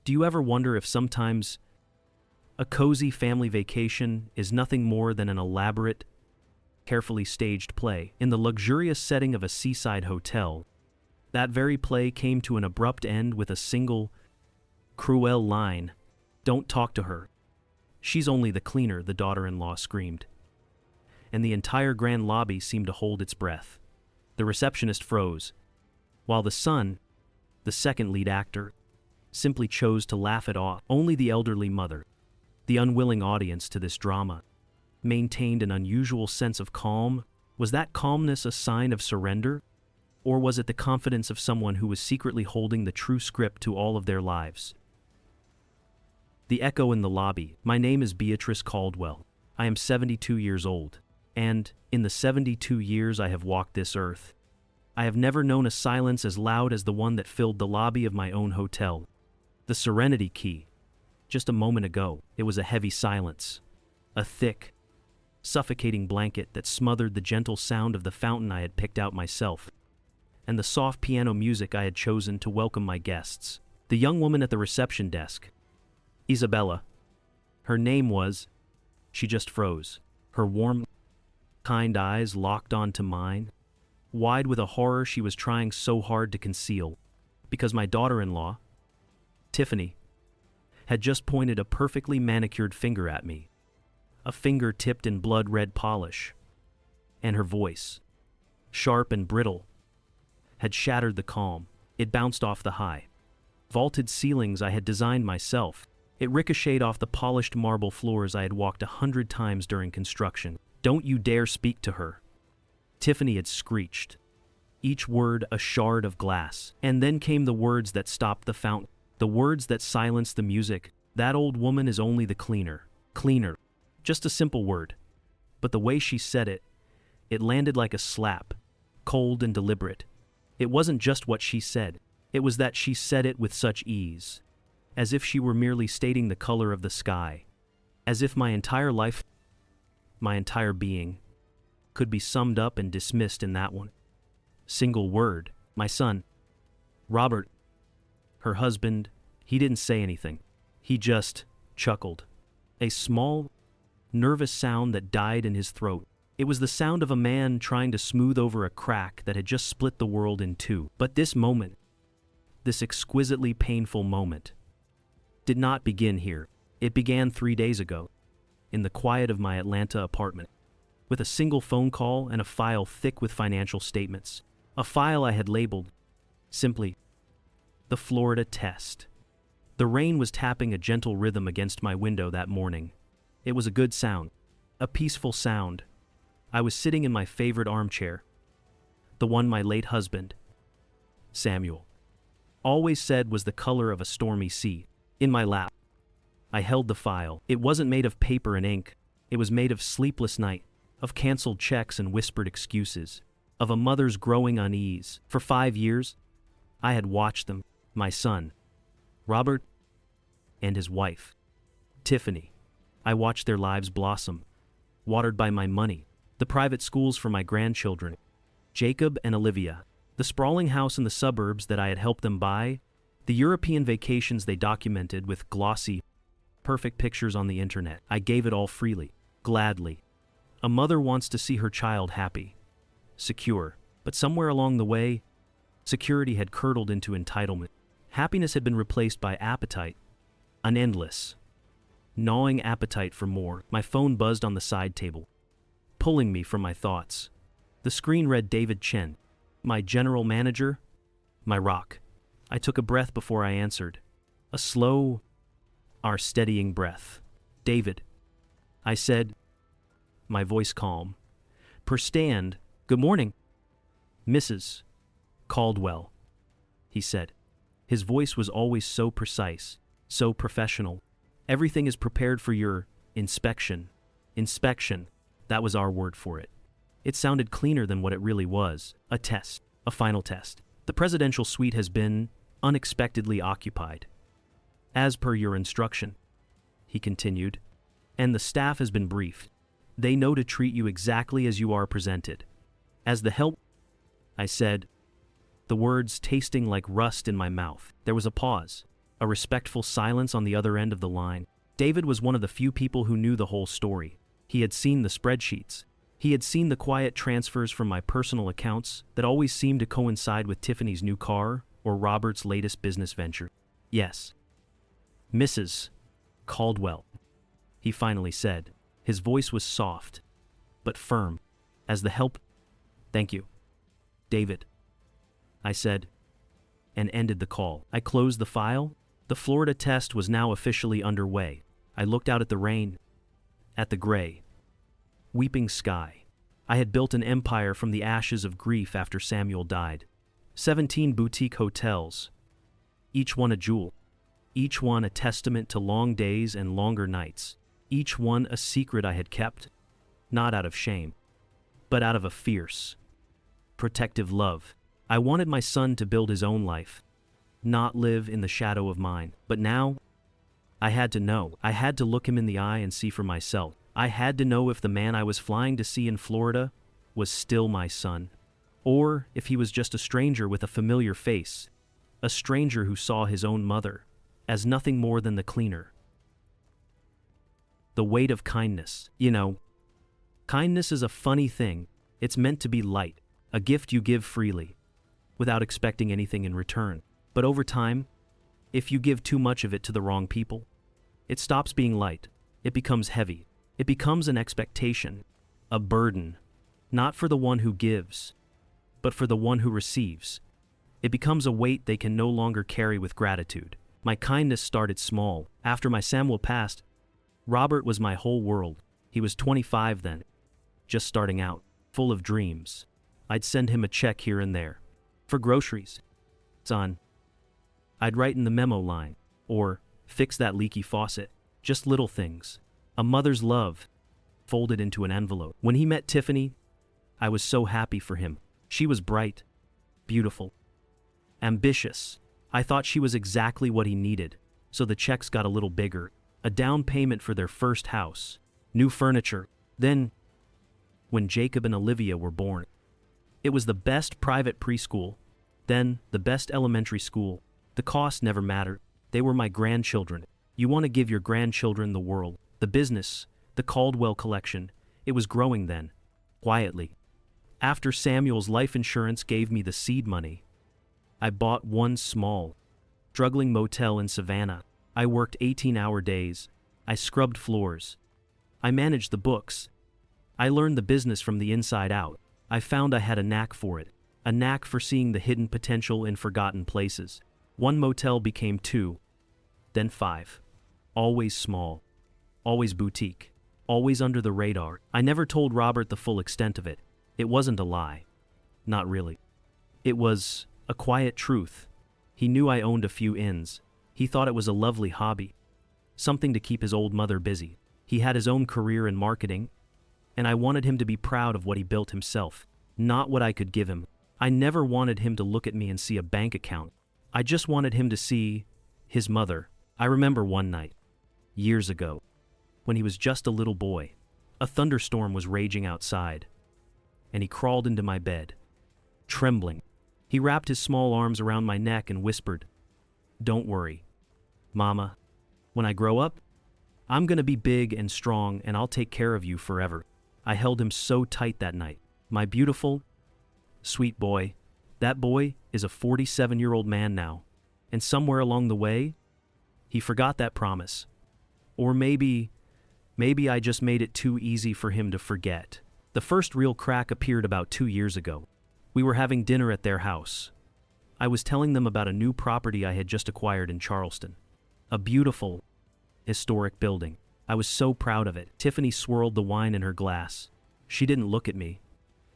Do you ever wonder if sometimes a cozy family vacation is nothing more than an elaborate, carefully staged play? In the luxurious setting of a seaside hotel, that very play came to an abrupt end with a single, cruel line. "Don't talk to her. She's only the cleaner," the daughter-in-law screamed. And the entire grand lobby seemed to hold its breath. The receptionist froze, while the son, the second lead actor, simply chose to laugh it off. Only the elderly mother, the unwilling audience to this drama, maintained an unusual sense of calm. Was that calmness a sign of surrender? Or was it the confidence of someone who was secretly holding the true script to all of their lives? The echo in the lobby. "My name is Beatrice Caldwell. I am 72 years old. And, in the 72 years I have walked this earth, I have never known a silence as loud as the one that filled the lobby of my own hotel. The Serenity key. Just a moment ago, it was a heavy silence. A thick, suffocating blanket that smothered the gentle sound of the fountain I had picked out myself, and the soft piano music I had chosen to welcome my guests. The young woman at the reception desk, Isabella. Her name was..." She just froze. Her warm, kind eyes locked onto mine, wide with a horror she was trying so hard to conceal, because my daughter-in-law, Tiffany, had just pointed a perfectly manicured finger at me, a finger tipped in blood-red polish, and her voice, sharp and brittle, had shattered the calm. It bounced off the high, vaulted ceilings I had designed myself. It ricocheted off the polished marble floors I had walked 100 times during construction. "Don't you dare speak to her," Tiffany had screeched, each word a shard of glass. And then came the words that stopped the fountain, the words that silenced the music. "That old woman is only the cleaner." Cleaner. Just a simple word. But the way she said it, it landed like a slap, cold and deliberate. It wasn't just what she said. It was that she said it with such ease, as if she were merely stating the color of the sky, as if my entire life, my entire being, could be summed up and dismissed in that one single word. "My son, Robert," her husband, he didn't say anything. He just chuckled. A small, nervous sound that died in his throat. It was the sound of a man trying to smooth over a crack that had just split the world in two. But this moment, this exquisitely painful moment, did not begin here. It began 3 days ago, in the quiet of my Atlanta apartment, with a single phone call and a file thick with financial statements. A file I had labeled, simply, "The Florida Test." The rain was tapping a gentle rhythm against my window that morning. It was a good sound, a peaceful sound. I was sitting in my favorite armchair, the one my late husband, Samuel, always said was the color of a stormy sea. In my lap, I held the file. It wasn't made of paper and ink. It was made of sleepless night, of canceled checks and whispered excuses, of a mother's growing unease. For 5 years, I had watched them, my son, Robert, and his wife, Tiffany. I watched their lives blossom, watered by my money, the private schools for my grandchildren, Jacob and Olivia, the sprawling house in the suburbs that I had helped them buy, the European vacations they documented with glossy, perfect pictures on the internet. I gave it all freely, gladly. A mother wants to see her child happy, secure, but somewhere along the way, security had curdled into entitlement. Happiness had been replaced by appetite, an endless, gnawing appetite for more. My phone buzzed on the side table, pulling me from my thoughts. The screen read David Chen, my general manager, my rock. I took a breath before I answered, a slow, steadying breath. "David," I said, my voice calm. "Per stand, good morning, Mrs. Caldwell," he said. His voice was always so precise, so professional. "Everything is prepared for your inspection." Inspection, that was our word for it. It sounded cleaner than what it really was. A test, a final test. "The presidential suite has been unexpectedly occupied, as per your instruction," he continued, "and the staff has been briefed. They know to treat you exactly as you are presented. As the help," I said, the words tasting like rust in my mouth. There was a pause, a respectful silence on the other end of the line. David was one of the few people who knew the whole story. He had seen the spreadsheets. He had seen the quiet transfers from my personal accounts that always seemed to coincide with Tiffany's new car or Robert's latest business venture. Yes. Mrs. Caldwell, he finally said. His voice was soft, but firm, as the help. Thank you, David, I said, and ended the call. I closed the file. The Florida test was now officially underway. I looked out at the rain, at the gray, weeping sky. I had built an empire from the ashes of grief after Samuel died. 17 boutique hotels, each one a jewel, each one a testament to long days and longer nights, each one a secret I had kept, not out of shame, but out of a fierce, protective love. I wanted my son to build his own life, not live in the shadow of mine. But now, I had to know. I had to look him in the eye and see for myself. I had to know if the man I was flying to see in Florida was still my son, or if he was just a stranger with a familiar face, a stranger who saw his own mother as nothing more than the cleaner. The weight of kindness. You know, kindness is a funny thing. It's meant to be light, a gift you give freely, without expecting anything in return. But over time, if you give too much of it to the wrong people, it stops being light. It becomes heavy. It becomes an expectation, a burden, not for the one who gives, but for the one who receives. It becomes a weight they can no longer carry with gratitude. My kindness started small. After my Samuel passed, Robert was my whole world. He was 25 then, just starting out, full of dreams. I'd send him a check here and there, for groceries. Son, I'd write in the memo line, or fix that leaky faucet. Just little things. A mother's love, folded into an envelope. When he met Tiffany, I was so happy for him. She was bright, beautiful, ambitious. I thought she was exactly what he needed, so the checks got a little bigger. A down payment for their first house, new furniture. Then, when Jacob and Olivia were born, it was the best private preschool, then the best elementary school. The cost never mattered. They were my grandchildren. You want to give your grandchildren the world. The business, the Caldwell collection, it was growing then, quietly. After Samuel's life insurance gave me the seed money, I bought one small, struggling motel in Savannah. I worked 18-hour days. I scrubbed floors. I managed the books. I learned the business from the inside out. I found I had a knack for it, a knack for seeing the hidden potential in forgotten places. One motel became 2, then 5. Always small, always boutique, always under the radar. I never told Robert the full extent of it. It wasn't a lie. Not really. It was a quiet truth. He knew I owned a few inns. He thought it was a lovely hobby, something to keep his old mother busy. He had his own career in marketing, and I wanted him to be proud of what he built himself, not what I could give him. I never wanted him to look at me and see a bank account. I just wanted him to see his mother. I remember one night, years ago, when he was just a little boy. A thunderstorm was raging outside, and he crawled into my bed, trembling. He wrapped his small arms around my neck and whispered, "Don't worry, Mama. When I grow up, I'm gonna be big and strong and I'll take care of you forever." I held him so tight that night. My beautiful, sweet boy. That boy is a 47-year-old man now, and somewhere along the way, he forgot that promise. Or maybe I just made it too easy for him to forget. The first real crack appeared about 2 years ago. We were having dinner at their house. I was telling them about a new property I had just acquired in Charleston. A beautiful, historic building. I was so proud of it. Tiffany swirled the wine in her glass. She didn't look at me.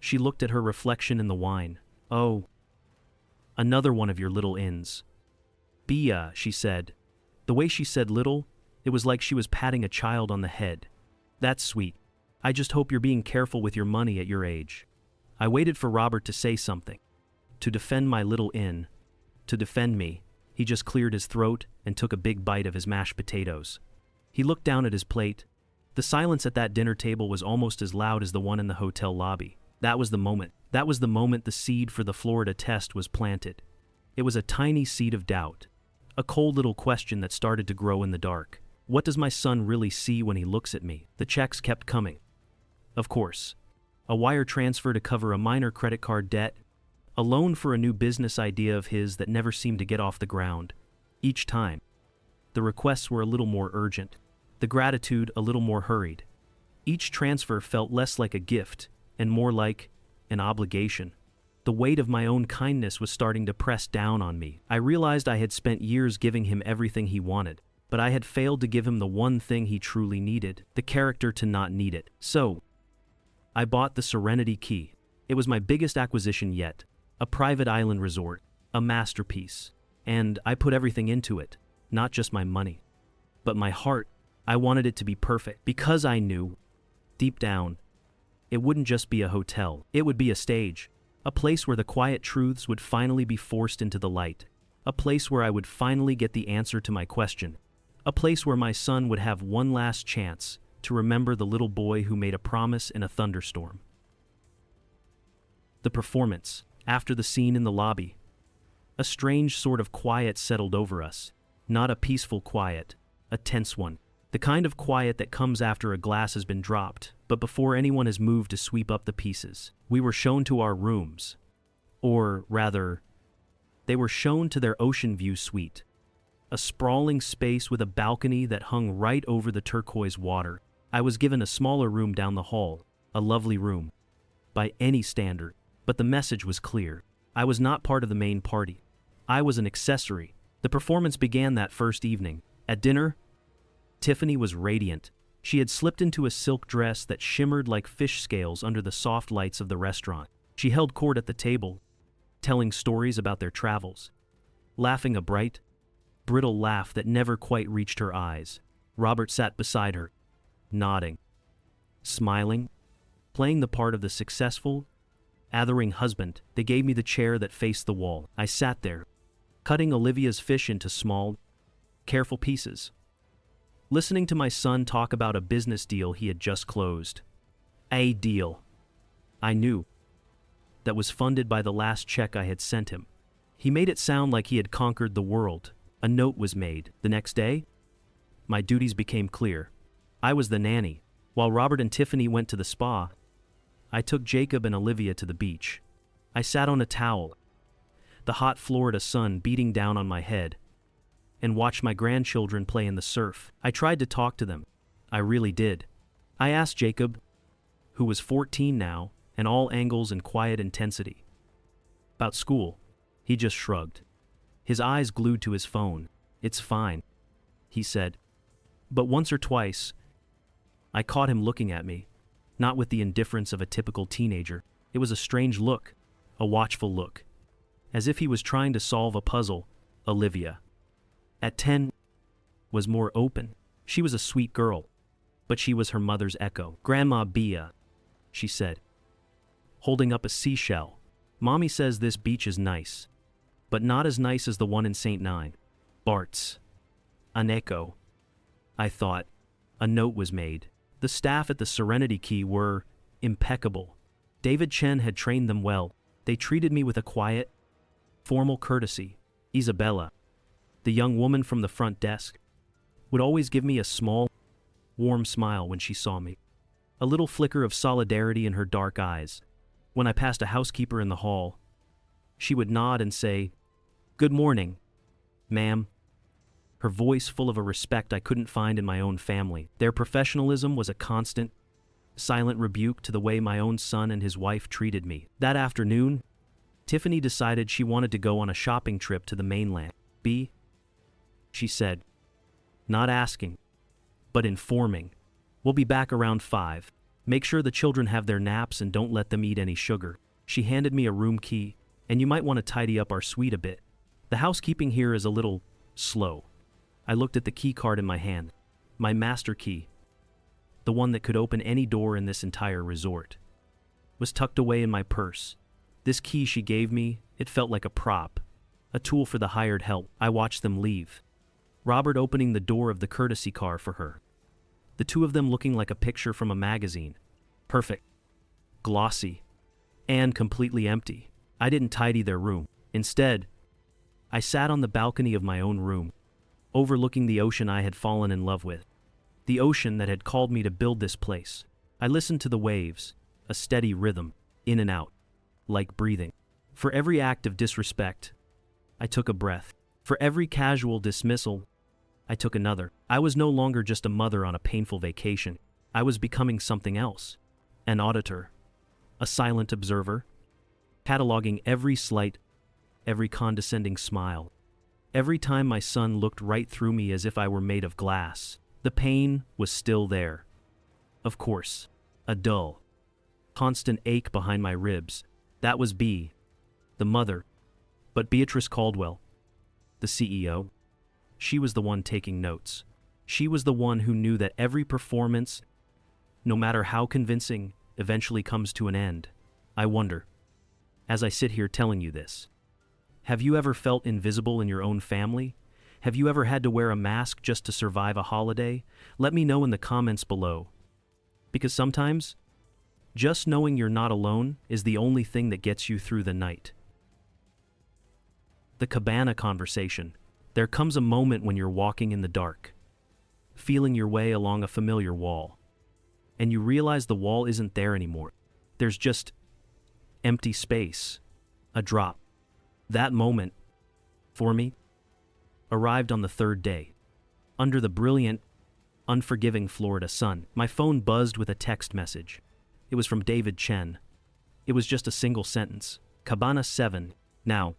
She looked at her reflection in the wine. "Oh, another one of your little inns." "Bia," she said. The way she said little, it was like she was patting a child on the head. "That's sweet. I just hope you're being careful with your money at your age." I waited for Robert to say something, to defend my little inn, to defend me. He just cleared his throat and took a big bite of his mashed potatoes. He looked down at his plate. The silence at that dinner table was almost as loud as the one in the hotel lobby. That was the moment. That was the moment the seed for the Florida test was planted. It was a tiny seed of doubt, A cold little question that started to grow in the dark. What does my son really see when he looks at me? The checks kept coming. Of course. A wire transfer to cover a minor credit card debt, a loan for a new business idea of his that never seemed to get off the ground. Each time, the requests were a little more urgent, the gratitude a little more hurried. Each transfer felt less like a gift and more like an obligation. The weight of my own kindness was starting to press down on me. I realized I had spent years giving him everything he wanted, but I had failed to give him the one thing he truly needed, the character to not need it. So, I bought the Serenity Key. It was my biggest acquisition yet, a private island resort, a masterpiece, and I put everything into it, not just my money, but my heart. I wanted it to be perfect because I knew, deep down, it wouldn't just be a hotel, it would be a stage. A place where the quiet truths would finally be forced into the light. A place where I would finally get the answer to my question. A place where my son would have one last chance to remember the little boy who made a promise in a thunderstorm. The performance, after the scene in the lobby. A strange sort of quiet settled over us. Not a peaceful quiet, a tense one. The kind of quiet that comes after a glass has been dropped, but before anyone has moved to sweep up the pieces. We were shown to our rooms. Or, rather, they were shown to their ocean view suite. A sprawling space with a balcony that hung right over the turquoise water. I was given a smaller room down the hall, a lovely room, by any standard. But the message was clear. I was not part of the main party. I was an accessory. The performance began that first evening. At dinner, Tiffany was radiant. She had slipped into a silk dress that shimmered like fish scales under the soft lights of the restaurant. She held court at the table, telling stories about their travels, laughing a bright, brittle laugh that never quite reached her eyes. Robert sat beside her, nodding, smiling, playing the part of the successful, athering husband. They gave me the chair that faced the wall. I sat there, cutting Olivia's fish into small, careful pieces, listening to my son talk about a business deal he had just closed. A deal, I knew, that was funded by the last check I had sent him. He made it sound like he had conquered the world. A note was made. The next day, my duties became clear. I was the nanny. While Robert and Tiffany went to the spa, I took Jacob and Olivia to the beach. I sat on a towel, the hot Florida sun beating down on my head, and watched my grandchildren play in the surf. I tried to talk to them. I really did. I asked Jacob, who was 14 now, and all angles and quiet intensity, about school. He just shrugged, his eyes glued to his phone. It's fine, he said. But once or twice, I caught him looking at me, not with the indifference of a typical teenager. It was a strange look, a watchful look, as if he was trying to solve a puzzle. Olivia, at 10, was more open. She was a sweet girl, but she was her mother's echo. Grandma Bia, she said, holding up a seashell. Mommy says this beach is nice, but not as nice as the one in St. Nine. Bart's. An echo. I thought. A note was made. The staff at the Serenity Key were impeccable. David Chen had trained them well. They treated me with a quiet, formal courtesy. Isabella, the young woman from the front desk, would always give me a small, warm smile when she saw me. A little flicker of solidarity in her dark eyes. When I passed a housekeeper in the hall, she would nod and say, "Good morning, ma'am," her voice full of a respect I couldn't find in my own family. Their professionalism was a constant, silent rebuke to the way my own son and his wife treated me. That afternoon, Tiffany decided she wanted to go on a shopping trip to the mainland. "B," she said, not asking, but informing. "We'll be back around 5. Make sure the children have their naps and don't let them eat any sugar." She handed me a room key, "And you might want to tidy up our suite a bit. The housekeeping here is a little slow." I looked at the key card in my hand. My master key, the one that could open any door in this entire resort, was tucked away in my purse. This key she gave me, it felt like a prop, a tool for the hired help. I watched them leave, Robert opening the door of the courtesy car for her. The two of them looking like a picture from a magazine. Perfect, glossy, and completely empty. I didn't tidy their room. Instead, I sat on the balcony of my own room, overlooking the ocean I had fallen in love with. The ocean that had called me to build this place. I listened to the waves, a steady rhythm, in and out, like breathing. For every act of disrespect, I took a breath. For every casual dismissal, I took another. I was no longer just a mother on a painful vacation. I was becoming something else. An auditor. A silent observer. Cataloging every slight, every condescending smile. Every time my son looked right through me as if I were made of glass. The pain was still there. Of course, a dull, constant ache behind my ribs. That was B, the mother. But Beatrice Caldwell, the CEO, she was the one taking notes. She was the one who knew that every performance, no matter how convincing, eventually comes to an end. I wonder, as I sit here telling you this, have you ever felt invisible in your own family? Have you ever had to wear a mask just to survive a holiday? Let me know in the comments below. Because sometimes, just knowing you're not alone is the only thing that gets you through the night. The Cabana Conversation. There comes a moment when you're walking in the dark, feeling your way along a familiar wall, and you realize the wall isn't there anymore. There's just empty space, a drop. That moment, for me, arrived on the third day. Under the brilliant, unforgiving Florida sun, my phone buzzed with a text message. It was from David Chen. It was just a single sentence. Cabana 7. Now,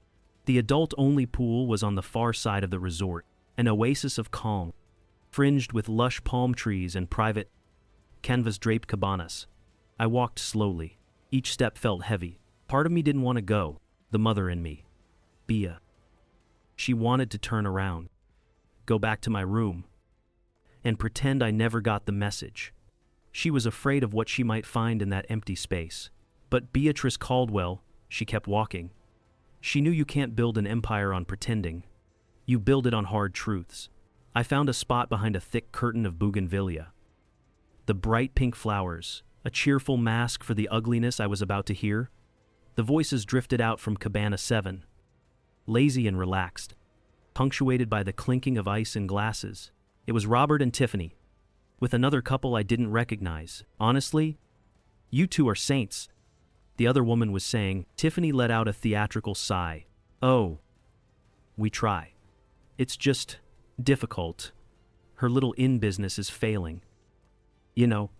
the adult-only pool was on the far side of the resort, an oasis of calm, fringed with lush palm trees and private, canvas-draped cabanas. I walked slowly. Each step felt heavy. Part of me didn't want to go. The mother in me, Bia. She wanted to turn around, go back to my room, and pretend I never got the message. She was afraid of what she might find in that empty space. But Beatrice Caldwell, she kept walking. She knew you can't build an empire on pretending. You build it on hard truths. I found a spot behind a thick curtain of bougainvillea. The bright pink flowers, a cheerful mask for the ugliness I was about to hear. The voices drifted out from Cabana 7, lazy and relaxed, punctuated by the clinking of ice in glasses. It was Robert and Tiffany, with another couple I didn't recognize. Honestly, you two are saints, the other woman was saying. Tiffany let out a theatrical sigh. Oh, we try. It's just difficult. Her little inn business is failing. You know,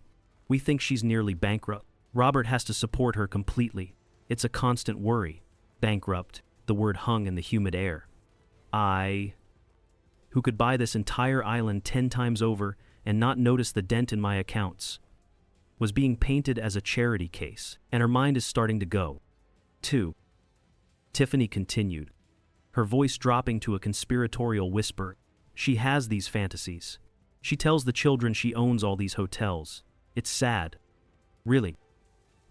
we think she's nearly bankrupt. Robert has to support her completely. It's a constant worry. Bankrupt, the word hung in the humid air. I, who could buy this entire island 10 times over and not notice the dent in my accounts, was being painted as a charity case, and her mind is starting to go. 2. Tiffany continued, her voice dropping to a conspiratorial whisper. She has these fantasies. She tells the children she owns all these hotels. It's sad. Really.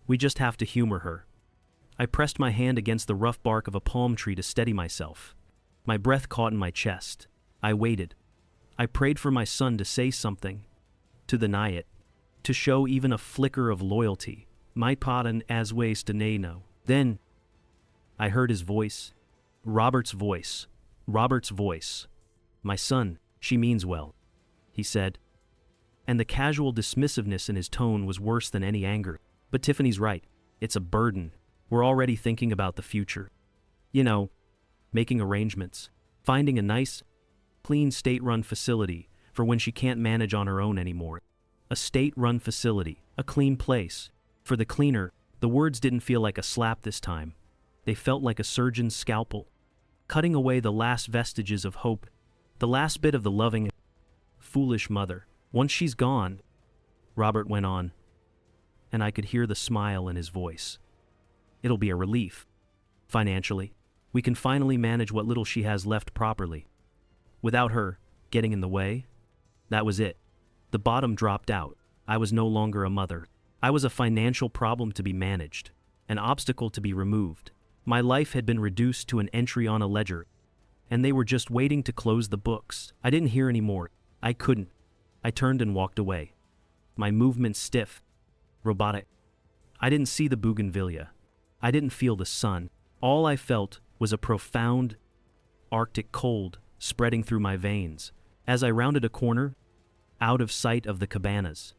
We just have to humor her. I pressed my hand against the rough bark of a palm tree to steady myself. My breath caught in my chest. I waited. I prayed for my son to say something, to deny it, to show even a flicker of loyalty. My padan as ways to no. Then, I heard his voice. Robert's voice. Robert's voice. My son, she means well, he said. And the casual dismissiveness in his tone was worse than any anger. But Tiffany's right. It's a burden. We're already thinking about the future. You know, making arrangements. Finding a nice, clean state-run facility for when she can't manage on her own anymore. A state-run facility. A clean place. For the cleaner, the words didn't feel like a slap this time. They felt like a surgeon's scalpel, cutting away the last vestiges of hope, the last bit of the loving, foolish mother. Once she's gone, Robert went on, and I could hear the smile in his voice. It'll be a relief. Financially, we can finally manage what little she has left properly. Without her getting in the way, that was it. The bottom dropped out. I was no longer a mother. I was a financial problem to be managed, an obstacle to be removed. My life had been reduced to an entry on a ledger, and they were just waiting to close the books. I didn't hear any more. I couldn't. I turned and walked away. My movements stiff, robotic. I didn't see the bougainvillea. I didn't feel the sun. All I felt was a profound, Arctic cold, spreading through my veins. As I rounded a corner, out of sight of the cabanas,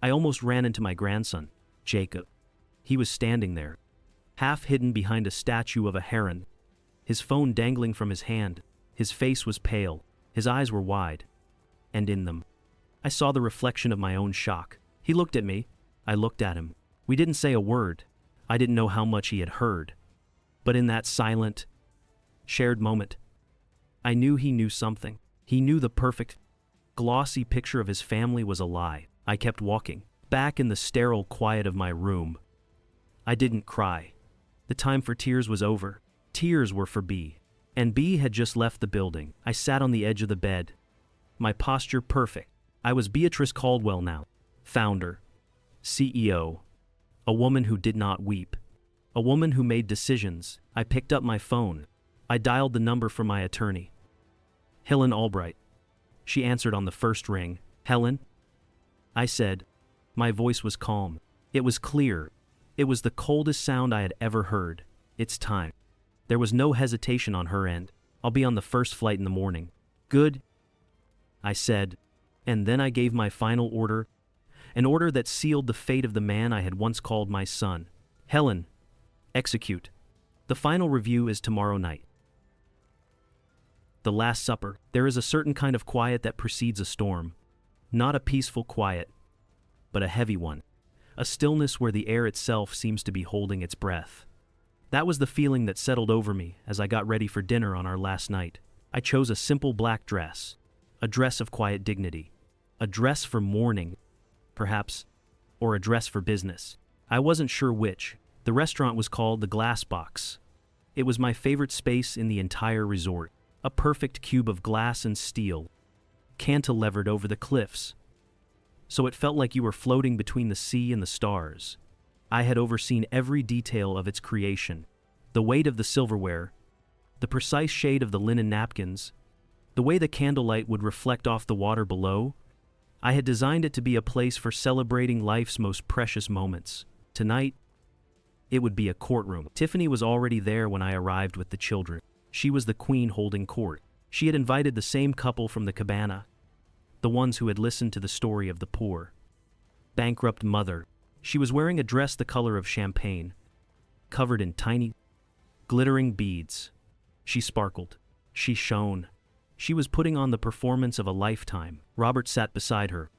I almost ran into my grandson, Jacob. He was standing there, half hidden behind a statue of a heron, his phone dangling from his hand. His face was pale, his eyes were wide, and in them, I saw the reflection of my own shock. He looked at me, I looked at him. We didn't say a word. I didn't know how much he had heard. But in that silent, shared moment, I knew he knew something. He knew the perfect, glossy picture of his family was a lie. I kept walking, back in the sterile quiet of my room. I didn't cry. The time for tears was over. Tears were for B. And B had just left the building. I sat on the edge of the bed, my posture perfect. I was Beatrice Caldwell now, founder, CEO, a woman who did not weep, a woman who made decisions. I picked up my phone. I dialed the number for my attorney, Helen Albright. She answered on the first ring. Helen? I said. My voice was calm. It was clear. It was the coldest sound I had ever heard. It's time. There was no hesitation on her end. I'll be on the first flight in the morning. Good, I said, and then I gave my final order, an order that sealed the fate of the man I had once called my son. Helen, execute. The final review is tomorrow night. The Last Supper. There is a certain kind of quiet that precedes a storm. Not a peaceful quiet, but a heavy one. A stillness where the air itself seems to be holding its breath. That was the feeling that settled over me as I got ready for dinner on our last night. I chose a simple black dress, a dress of quiet dignity, a dress for mourning, perhaps, or a dress for business. I wasn't sure which. The restaurant was called the Glass Box. It was my favorite space in the entire resort, a perfect cube of glass and steel, cantilevered over the cliffs. So it felt like you were floating between the sea and the stars. I had overseen every detail of its creation, the weight of the silverware, the precise shade of the linen napkins, the way the candlelight would reflect off the water below. I had designed it to be a place for celebrating life's most precious moments. Tonight, it would be a courtroom. Tiffany was already there when I arrived with the children. She was the queen holding court. She had invited the same couple from the cabana, the ones who had listened to the story of the poor, bankrupt mother. She was wearing a dress the color of champagne, covered in tiny, glittering beads. She sparkled. She shone. She was putting on the performance of a lifetime. Robert sat beside her,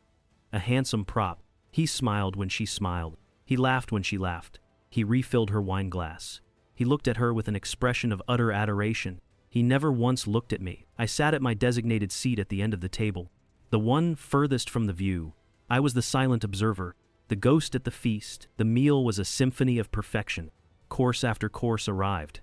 a handsome prop. He smiled when she smiled. He laughed when she laughed. He refilled her wine glass. He looked at her with an expression of utter adoration. He never once looked at me. I sat at my designated seat at the end of the table, the one furthest from the view. I was the silent observer, the ghost at the feast. The meal was a symphony of perfection. Course after course arrived,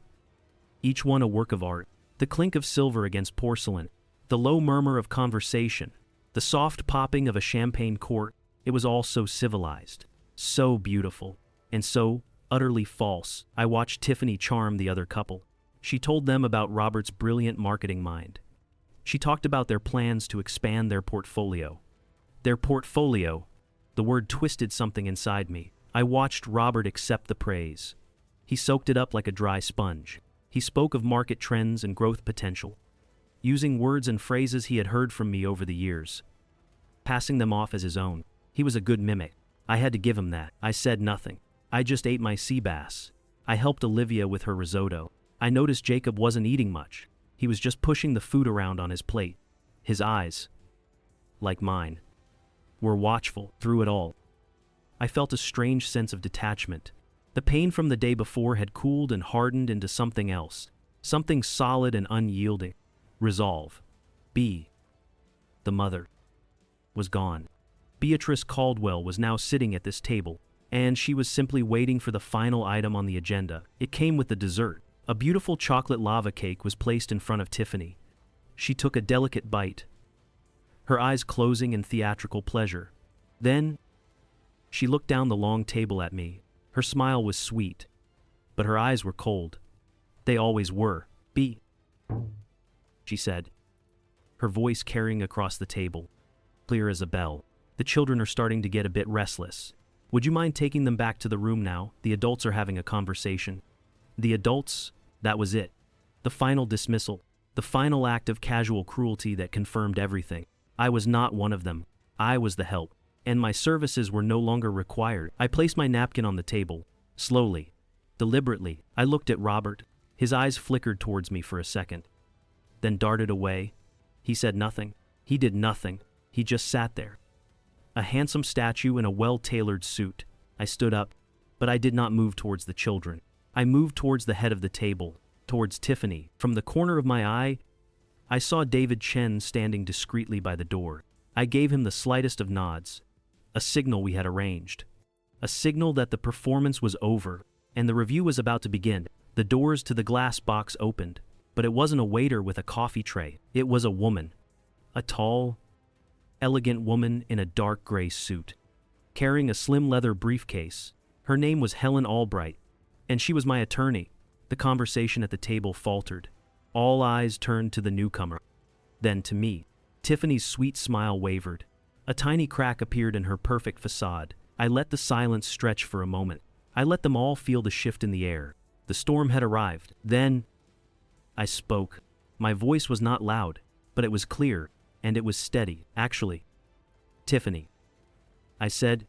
each one a work of art. The clink of silver against porcelain, the low murmur of conversation, the soft popping of a champagne cork. It was all so civilized, so beautiful, and so utterly false. I watched Tiffany charm the other couple. She told them about Robert's brilliant marketing mind. She talked about their plans to expand their portfolio. Their portfolio. The word twisted something inside me. I watched Robert accept the praise. He soaked it up like a dry sponge. He spoke of market trends and growth potential, using words and phrases he had heard from me over the years, passing them off as his own. He was a good mimic. I had to give him that. I said nothing. I just ate my sea bass. I helped Olivia with her risotto. I noticed Jacob wasn't eating much. He was just pushing the food around on his plate. His eyes, like mine, were watchful through it all. I felt a strange sense of detachment. The pain from the day before had cooled and hardened into something else, something solid and unyielding. Resolve. B, the mother, was gone. Beatrice Caldwell was now sitting at this table, and she was simply waiting for the final item on the agenda. It came with the dessert. A beautiful chocolate lava cake was placed in front of Tiffany. She took a delicate bite, her eyes closing in theatrical pleasure. Then, she looked down the long table at me. Her smile was sweet, but her eyes were cold. They always were. B, she said, her voice carrying across the table, clear as a bell. The children are starting to get a bit restless. Would you mind taking them back to the room now? The adults are having a conversation. The adults, that was it. The final dismissal. The final act of casual cruelty that confirmed everything. I was not one of them. I was the help, and my services were no longer required. I placed my napkin on the table. Slowly, deliberately, I looked at Robert. His eyes flickered towards me for a second, then darted away. He said nothing. He did nothing. He just sat there. A handsome statue in a well-tailored suit. I stood up, but I did not move towards the children. I moved towards the head of the table, towards Tiffany. From the corner of my eye, I saw David Chen standing discreetly by the door. I gave him the slightest of nods, a signal we had arranged, a signal that the performance was over and the review was about to begin. The doors to the glass box opened, but it wasn't a waiter with a coffee tray. It was a woman, a tall, elegant woman in a dark gray suit, carrying a slim leather briefcase. Her name was Helen Albright, and she was my attorney. The conversation at the table faltered. All eyes turned to the newcomer, then to me. Tiffany's sweet smile wavered. A tiny crack appeared in her perfect facade. I let the silence stretch for a moment. I let them all feel the shift in the air. The storm had arrived. Then I spoke. My voice was not loud, but it was clear, and it was steady. Actually, Tiffany, I said.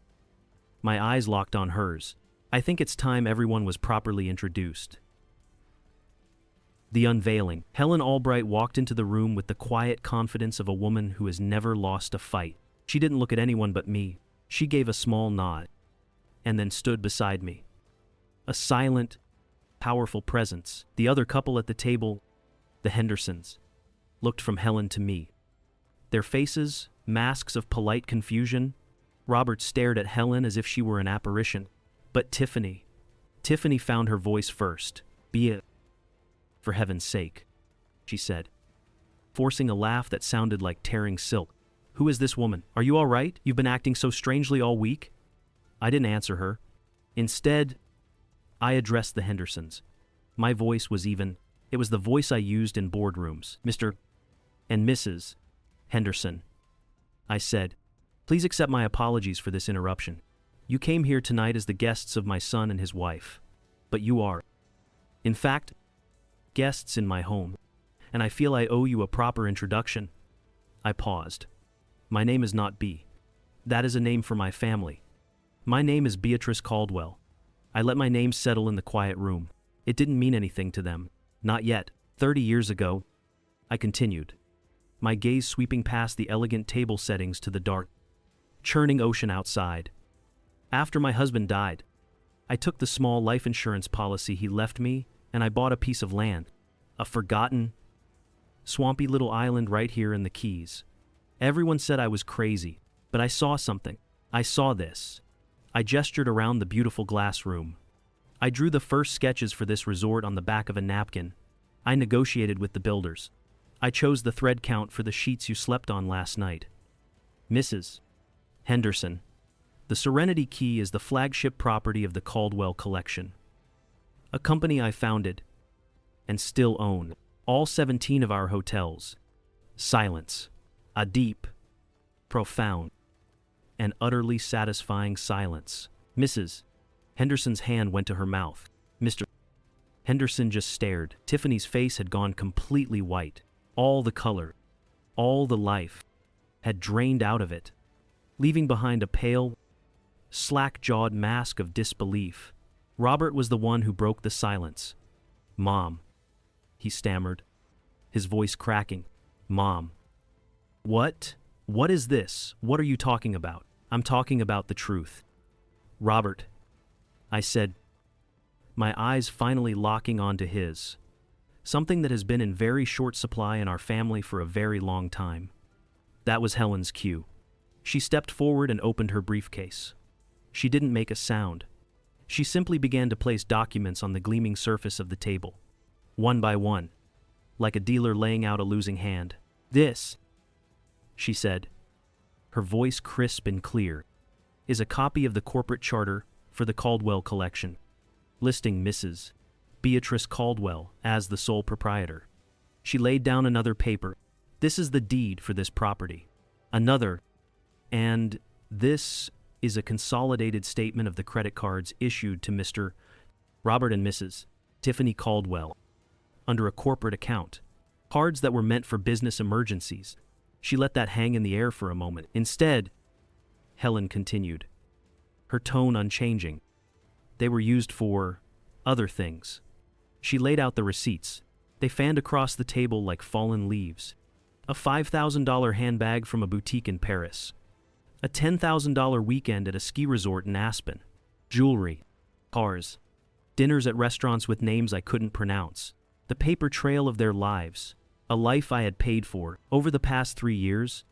My eyes locked on hers. I think it's time everyone was properly introduced. The Unveiling. Helen Albright walked into the room with the quiet confidence of a woman who has never lost a fight. She didn't look at anyone but me. She gave a small nod, and then stood beside me. A silent, powerful presence. The other couple at the table, the Hendersons, looked from Helen to me. Their faces, masks of polite confusion. Robert stared at Helen as if she were an apparition. But Tiffany found her voice first. Be it. For heaven's sake, she said, forcing a laugh that sounded like tearing silk. Who is this woman? Are you all right? You've been acting so strangely all week? I didn't answer her. Instead, I addressed the Hendersons. My voice was even. It was the voice I used in boardrooms. Mr. and Mrs. Henderson, I said, please accept my apologies for this interruption. You came here tonight as the guests of my son and his wife, but you are, in fact, guests in my home, and I feel I owe you a proper introduction. I paused. My name is not B. That is a name for my family. My name is Beatrice Caldwell. I let my name settle in the quiet room. It didn't mean anything to them. Not yet. 30 years ago, I continued, my gaze sweeping past the elegant table settings to the dark, churning ocean outside. After my husband died, I took the small life insurance policy he left me and I bought a piece of land, a forgotten, swampy little island right here in the Keys. Everyone said I was crazy, but I saw something. I saw this. I gestured around the beautiful glass room. I drew the first sketches for this resort on the back of a napkin. I negotiated with the builders. I chose the thread count for the sheets you slept on last night. Mrs. Henderson. The Serenity Key is the flagship property of the Caldwell Collection, a company I founded and still own. All 17 of our hotels. Silence. A deep, profound, and utterly satisfying silence. Mrs. Henderson's hand went to her mouth. Mr. Henderson just stared. Tiffany's face had gone completely white. All the color, all the life, had drained out of it, leaving behind a pale, slack-jawed mask of disbelief. Robert was the one who broke the silence. Mom, he stammered, his voice cracking. Mom. What? What is this? What are you talking about? I'm talking about the truth. Robert, I said, my eyes finally locking onto his. Something that has been in very short supply in our family for a very long time. That was Helen's cue. She stepped forward and opened her briefcase. She didn't make a sound. She simply began to place documents on the gleaming surface of the table, one by one, like a dealer laying out a losing hand. This, she said, her voice crisp and clear, is a copy of the corporate charter for the Caldwell Collection, listing Mrs. Beatrice Caldwell as the sole proprietor. She laid down another paper. This is the deed for this property. Another, and this is a consolidated statement of the credit cards issued to Mr. Robert and Mrs. Tiffany Caldwell under a corporate account. Cards that were meant for business emergencies. She let that hang in the air for a moment. Instead, Helen continued, her tone unchanging. They were used for other things. She laid out the receipts. They fanned across the table like fallen leaves. A $5,000 handbag from a boutique in Paris. A $10,000 weekend at a ski resort in Aspen. Jewelry. Cars. Dinners at restaurants with names I couldn't pronounce. The paper trail of their lives. A life I had paid for. Over the past 3 years,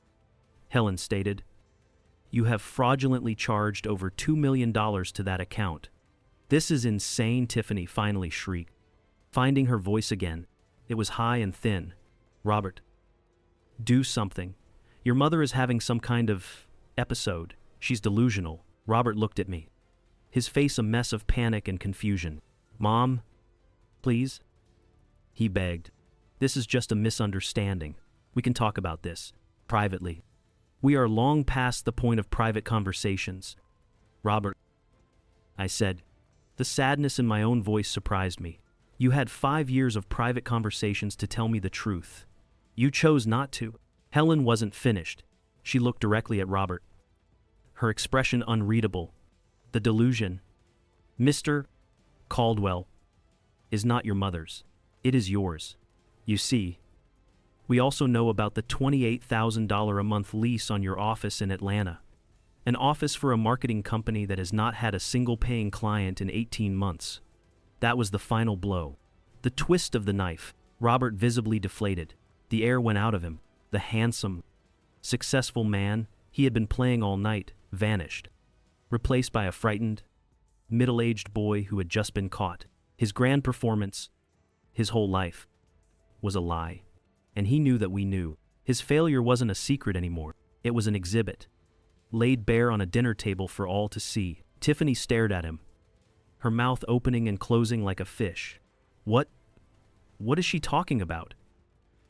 Helen stated, you have fraudulently charged over $2 million to that account. This is insane, Tiffany finally shrieked. Finding her voice again, it was high and thin. Robert, do something. Your mother is having some kind of episode. She's delusional. Robert looked at me, his face a mess of panic and confusion. Mom, please? He begged. This is just a misunderstanding. We can talk about this privately. We are long past the point of private conversations. Robert, I said. The sadness in my own voice surprised me. You had 5 years of private conversations to tell me the truth. You chose not to. Helen wasn't finished. She looked directly at Robert, her expression unreadable. The delusion, Mr. Caldwell, is not your mother's. It is yours. You see, we also know about the $28,000 a month lease on your office in Atlanta. An office for a marketing company that has not had a single paying client in 18 months. That was the final blow. The twist of the knife. Robert visibly deflated. The air went out of him. The handsome, successful man he had been playing all night vanished, replaced by a frightened, middle-aged boy who had just been caught. His grand performance, his whole life, was a lie. And he knew that we knew. His failure wasn't a secret anymore. It was an exhibit, laid bare on a dinner table for all to see. Tiffany stared at him, her mouth opening and closing like a fish. What is she talking about?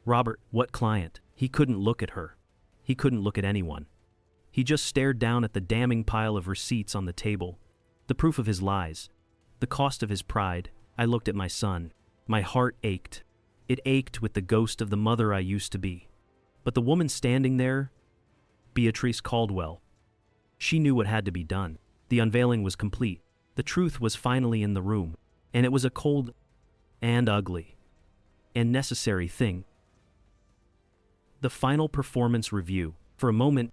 Robert, what client? He couldn't look at her. He couldn't look at anyone. He just stared down at the damning pile of receipts on the table, the proof of his lies, the cost of his pride. I looked at my son. My heart ached. It ached with the ghost of the mother I used to be. But the woman standing there, Beatrice Caldwell, she knew what had to be done. The unveiling was complete. The truth was finally in the room, and it was a cold and ugly and necessary thing. The final performance review. For a moment,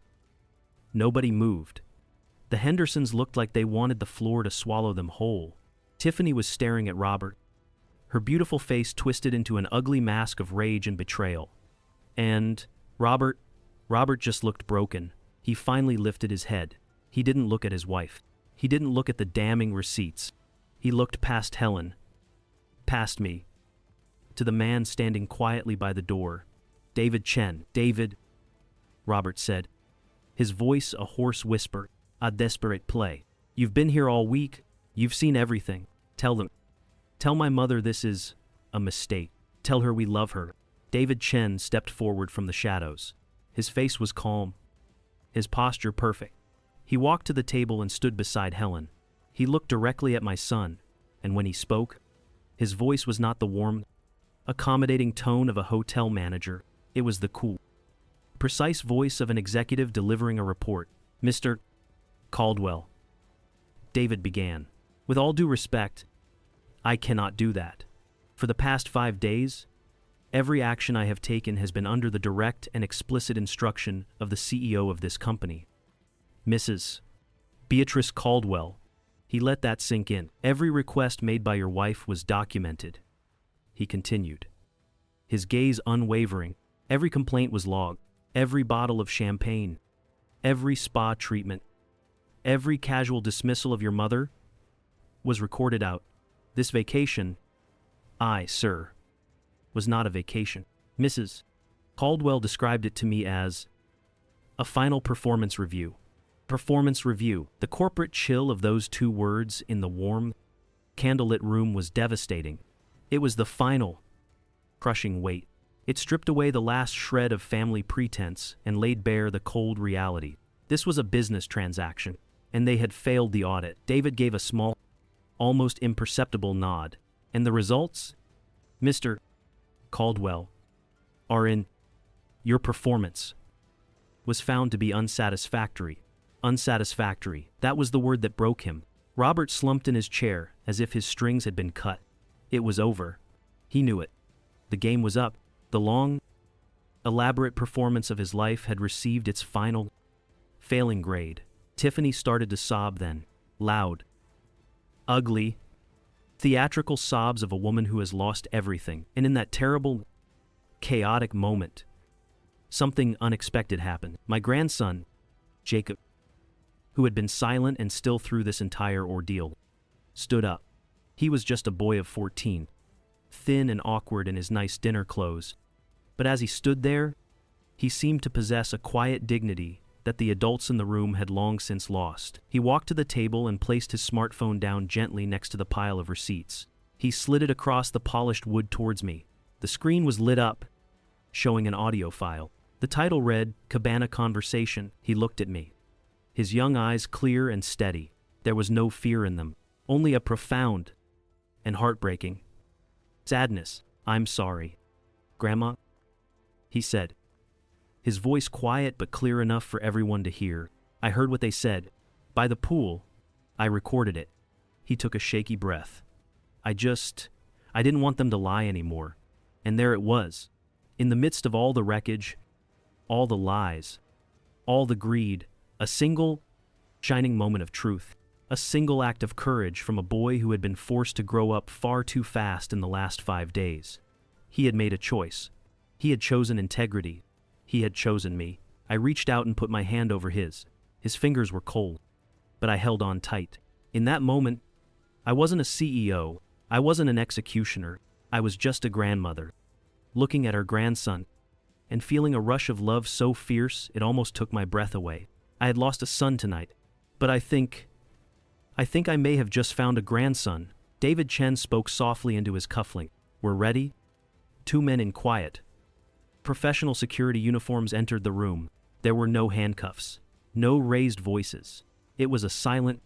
nobody moved. The Hendersons looked like they wanted the floor to swallow them whole. Tiffany was staring at Robert, her beautiful face twisted into an ugly mask of rage and betrayal. And Robert just looked broken. He finally lifted his head. He didn't look at his wife. He didn't look at the damning receipts. He looked past Helen, past me, to the man standing quietly by the door. David Chen. David, Robert said, his voice a hoarse whisper, a desperate play. You've been here all week. You've seen everything. Tell them. Tell my mother this is a mistake. Tell her we love her. David Chen stepped forward from the shadows. His face was calm, his posture perfect. He walked to the table and stood beside Helen. He looked directly at my son, and when he spoke, his voice was not the warm, accommodating tone of a hotel manager. It was the cool, precise voice of an executive delivering a report. Mr. Caldwell, David began. With all due respect, I cannot do that. For the past 5 days, every action I have taken has been under the direct and explicit instruction of the CEO of this company, Mrs. Beatrice Caldwell. He let that sink in. Every request made by your wife was documented. He continued, his gaze unwavering. Every complaint was logged. Every bottle of champagne, every spa treatment, every casual dismissal of your mother was recorded out. This vacation, sir, was not a vacation. Mrs. Caldwell described it to me as a final performance review. Performance review. The corporate chill of those 2 words in the warm, candlelit room was devastating. It was the final, crushing weight. It stripped away the last shred of family pretense and laid bare the cold reality. This was a business transaction, and they had failed the audit. David gave a small, almost imperceptible nod. And the results? Mr. Caldwell, are in your performance was found to be unsatisfactory. Unsatisfactory. That was the word that broke him. Robert slumped in his chair as if his strings had been cut. It was over. He knew it. The game was up. The long, elaborate performance of his life had received its final, failing grade. Tiffany started to sob then. Loud, ugly, theatrical sobs of a woman who has lost everything. And in that terrible, chaotic moment, something unexpected happened. My grandson, Jacob, who had been silent and still through this entire ordeal, stood up. He was just a boy of 14, thin and awkward in his nice dinner clothes. But as he stood there, he seemed to possess a quiet dignity that the adults in the room had long since lost. He walked to the table and placed his smartphone down gently next to the pile of receipts. He slid it across the polished wood towards me. The screen was lit up, showing an audio file. The title read, Cabana Conversation. He looked at me, his young eyes clear and steady. There was no fear in them, only a profound and heartbreaking sadness. I'm sorry, Grandma, he said, his voice quiet but clear enough for everyone to hear. I heard what they said. By the pool, I recorded it. He took a shaky breath. I didn't want them to lie anymore. And there it was, in the midst of all the wreckage, all the lies, all the greed, a single, shining moment of truth. A single act of courage from a boy who had been forced to grow up far too fast in the last 5 days. He had made a choice. He had chosen integrity. He had chosen me. I reached out and put my hand over his. His fingers were cold, but I held on tight. In that moment, I wasn't a CEO. I wasn't an executioner. I was just a grandmother, looking at her grandson and feeling a rush of love so fierce it almost took my breath away. I had lost a son tonight, but I think I may have just found a grandson. David Chen spoke softly into his cufflink. We're ready? 2 men in quiet, professional security uniforms entered the room. There were no handcuffs, no raised voices. It was a silent,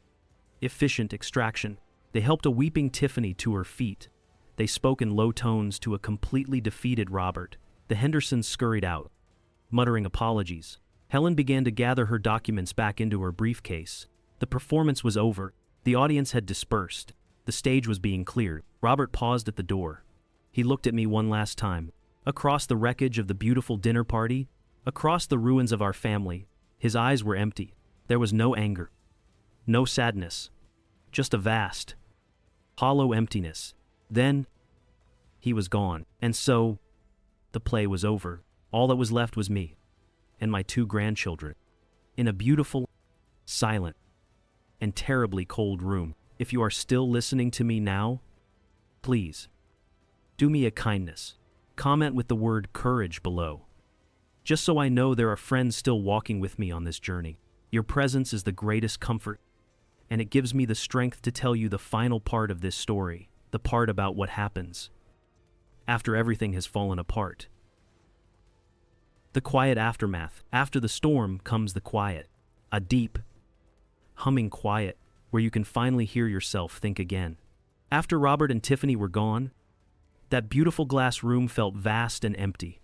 efficient extraction. They helped a weeping Tiffany to her feet. They spoke in low tones to a completely defeated Robert. The Hendersons scurried out, muttering apologies. Helen began to gather her documents back into her briefcase. The performance was over. The audience had dispersed. The stage was being cleared. Robert paused at the door. He looked at me one last time. Across the wreckage of the beautiful dinner party, across the ruins of our family, his eyes were empty. There was no anger, no sadness, just a vast, hollow emptiness. Then, he was gone. And so, the play was over. All that was left was me and my 2 grandchildren in a beautiful, silent, and terribly cold room. If you are still listening to me now, please, do me a kindness. Comment with the word courage below, just so I know there are friends still walking with me on this journey. Your presence is the greatest comfort, and it gives me the strength to tell you the final part of this story, the part about what happens after everything has fallen apart. The quiet aftermath. After the storm comes the quiet, a deep, humming quiet where you can finally hear yourself think again. After Robert and Tiffany were gone, that beautiful glass room felt vast and empty.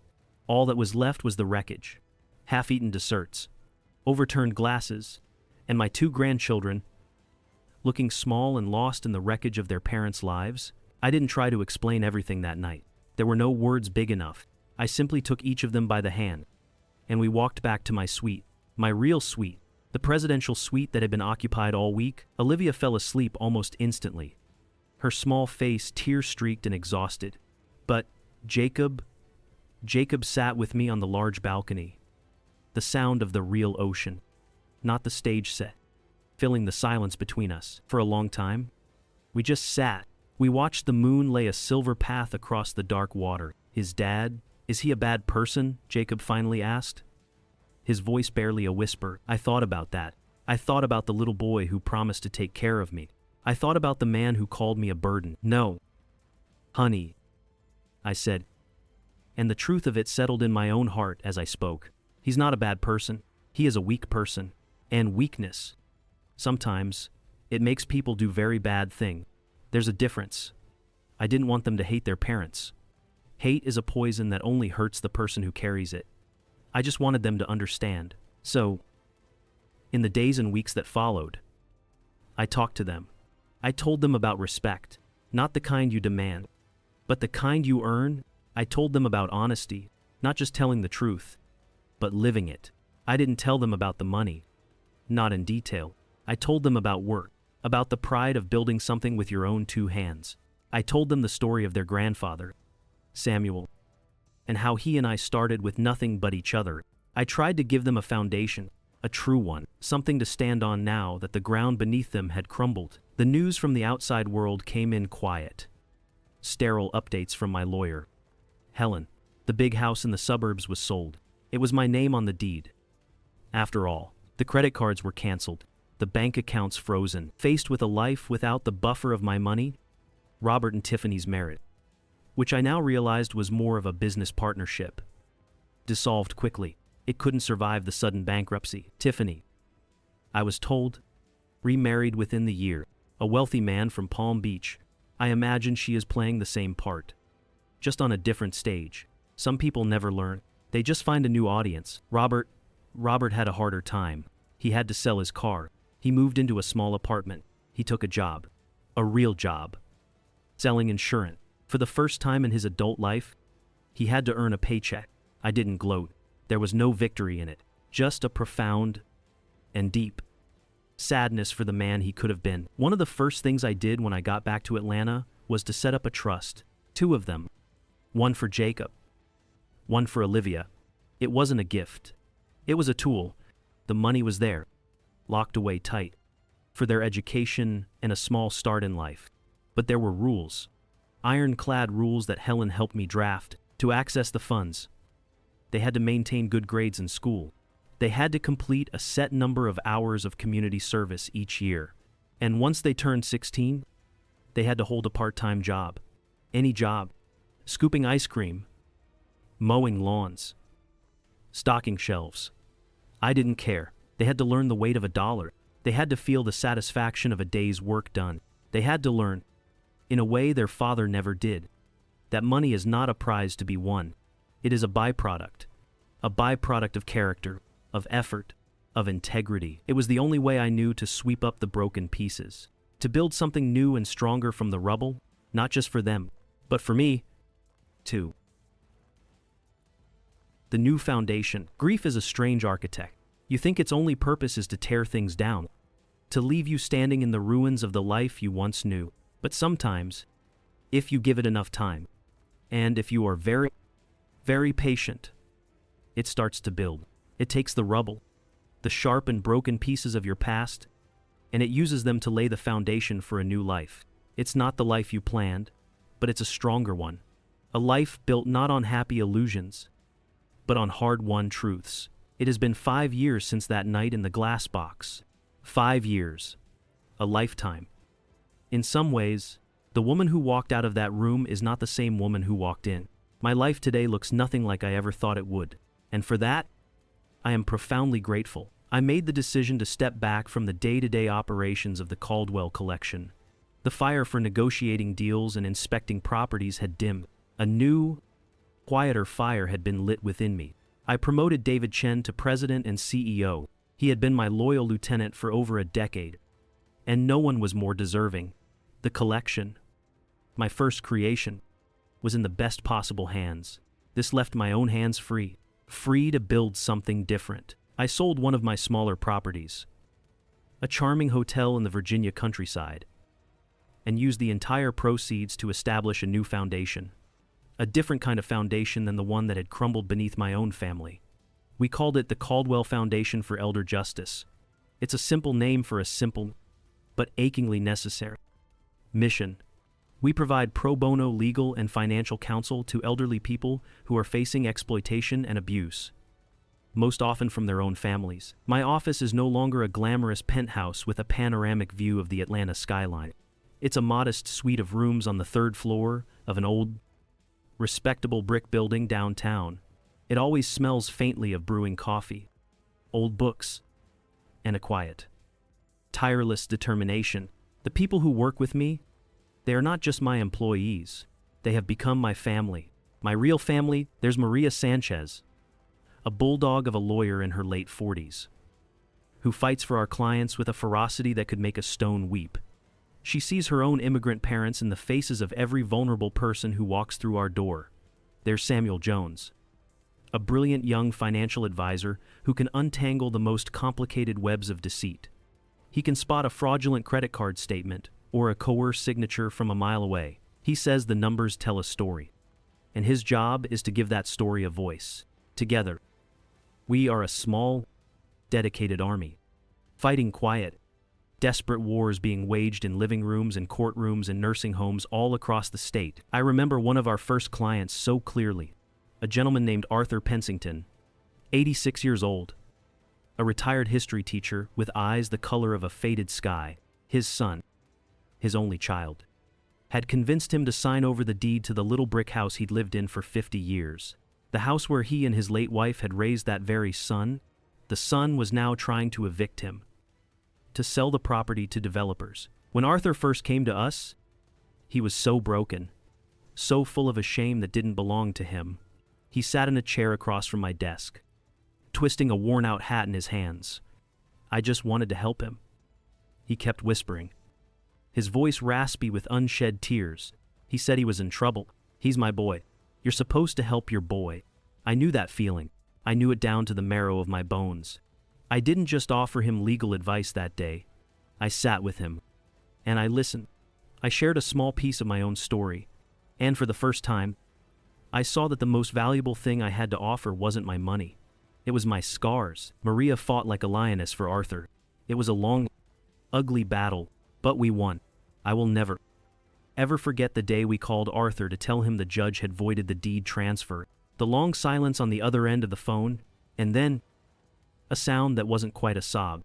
All that was left was the wreckage, half-eaten desserts, overturned glasses, and my 2 grandchildren, looking small and lost in the wreckage of their parents' lives. I didn't try to explain everything that night. There were no words big enough. I simply took each of them by the hand, and we walked back to my suite, my real suite, the presidential suite that had been occupied all week. Olivia fell asleep almost instantly, her small face tear-streaked and exhausted. But Jacob sat with me on the large balcony, the sound of the real ocean, not the stage set, filling the silence between us. For a long time, we just sat. We watched the moon lay a silver path across the dark water. His dad, is he a bad person? Jacob finally asked, his voice barely a whisper. I thought about that. I thought about the little boy who promised to take care of me. I thought about the man who called me a burden. No, honey, I said, and the truth of it settled in my own heart as I spoke. He's not a bad person. He is a weak person. And weakness, sometimes, it makes people do very bad things. There's a difference. I didn't want them to hate their parents. Hate is a poison that only hurts the person who carries it. I just wanted them to understand. So, in the days and weeks that followed, I talked to them. I told them about respect, not the kind you demand, but the kind you earn. I told them about honesty, not just telling the truth, but living it. I didn't tell them about the money, not in detail. I told them about work, about the pride of building something with your own two hands. I told them the story of their grandfather, Samuel, and how he and I started with nothing but each other. I tried to give them a foundation, a true one, something to stand on now that the ground beneath them had crumbled. The news from the outside world came in quiet. Sterile updates from my lawyer. Helen, the big house in the suburbs was sold. It was my name on the deed. After all, the credit cards were canceled, the bank accounts frozen. Faced with a life without the buffer of my money, Robert and Tiffany's marriage, which I now realized was more of a business partnership, dissolved quickly. It couldn't survive the sudden bankruptcy. Tiffany, I was told, remarried within the year. A wealthy man from Palm Beach. I imagine she is playing the same part, just on a different stage. Some people never learn. They just find a new audience. Robert had a harder time. He had to sell his car. He moved into a small apartment. He took a job. A real job. Selling insurance. For the first time in his adult life, he had to earn a paycheck. I didn't gloat. There was no victory in it. Just a profound and deep sadness for the man he could have been. One of the first things I did when I got back to Atlanta was to set up a trust. 2 of them. One for Jacob. One for Olivia. It wasn't a gift. It was a tool. The money was there, locked away tight, for their education and a small start in life. But there were rules. Ironclad rules that Helen helped me draft. To access the funds, they had to maintain good grades in school. They had to complete a set number of hours of community service each year. And once they turned 16, they had to hold a part-time job. Any job. Scooping ice cream. Mowing lawns. Stocking shelves. I didn't care. They had to learn the weight of $1. They had to feel the satisfaction of a day's work done. They had to learn, in a way their father never did, that money is not a prize to be won. It is a byproduct of character, of effort, of integrity. It was the only way I knew to sweep up the broken pieces, to build something new and stronger from the rubble, not just for them, but for me, too. The new foundation. Grief is a strange architect. You think its only purpose is to tear things down, to leave you standing in the ruins of the life you once knew. But sometimes, if you give it enough time, and if you are very, very patient, it starts to build. It takes the rubble, the sharp and broken pieces of your past, and it uses them to lay the foundation for a new life. It's not the life you planned, but it's a stronger one. A life built not on happy illusions, but on hard-won truths. It has been 5 years since that night in the glass box. 5 years. A lifetime. In some ways, the woman who walked out of that room is not the same woman who walked in. My life today looks nothing like I ever thought it would. And for that, I am profoundly grateful. I made the decision to step back from the day-to-day operations of the Caldwell collection. The fire for negotiating deals and inspecting properties had dimmed. A new, quieter fire had been lit within me. I promoted David Chen to president and CEO. He had been my loyal lieutenant for over a decade, and no one was more deserving. The collection, my first creation, was in the best possible hands. This left my own hands free to build something different. I sold one of my smaller properties, a charming hotel in the Virginia countryside, and used the entire proceeds to establish a new foundation. A different kind of foundation than the one that had crumbled beneath my own family. We called it the Caldwell Foundation for Elder Justice. It's a simple name for a simple, but achingly necessary mission. We provide pro bono legal and financial counsel to elderly people who are facing exploitation and abuse, most often from their own families. My office is no longer a glamorous penthouse with a panoramic view of the Atlanta skyline. It's a modest suite of rooms on the 3rd floor of an old, respectable brick building downtown. It always smells faintly of brewing coffee, old books, and a quiet, tireless determination. The people who work with me, they are not just my employees. They have become my family, My real family, there's Maria Sanchez, a bulldog of a lawyer in her late 40s, who fights for our clients with a ferocity that could make a stone weep. She sees her own immigrant parents in the faces of every vulnerable person who walks through our door. There's Samuel Jones, a brilliant young financial advisor who can untangle the most complicated webs of deceit. He can spot a fraudulent credit card statement or a coerced signature from a mile away. He says the numbers tell a story, and his job is to give that story a voice. Together, we are a small, dedicated army, fighting quiet, desperate wars being waged in living rooms and courtrooms and nursing homes all across the state. I remember one of our first clients so clearly, a gentleman named Arthur Pensington, 86 years old, a retired history teacher with eyes the color of a faded sky. His son, his only child, had convinced him to sign over the deed to the little brick house he'd lived in for 50 years. The house where he and his late wife had raised that very son. The son was now trying to evict him, to sell the property to developers. When Arthur first came to us, he was so broken, so full of a shame that didn't belong to him. He sat in a chair across from my desk, twisting a worn-out hat in his hands. I just wanted to help him. He kept whispering, his voice raspy with unshed tears. He said he was in trouble. He's my boy. You're supposed to help your boy. I knew that feeling. I knew it down to the marrow of my bones. I didn't just offer him legal advice that day. I sat with him, and I listened. I shared a small piece of my own story, and for the first time, I saw that the most valuable thing I had to offer wasn't my money. It was my scars. Maria fought like a lioness for Arthur. It was a long, ugly battle, but we won. I will never, ever forget the day we called Arthur to tell him the judge had voided the deed transfer. The long silence on the other end of the phone, and then a sound that wasn't quite a sob,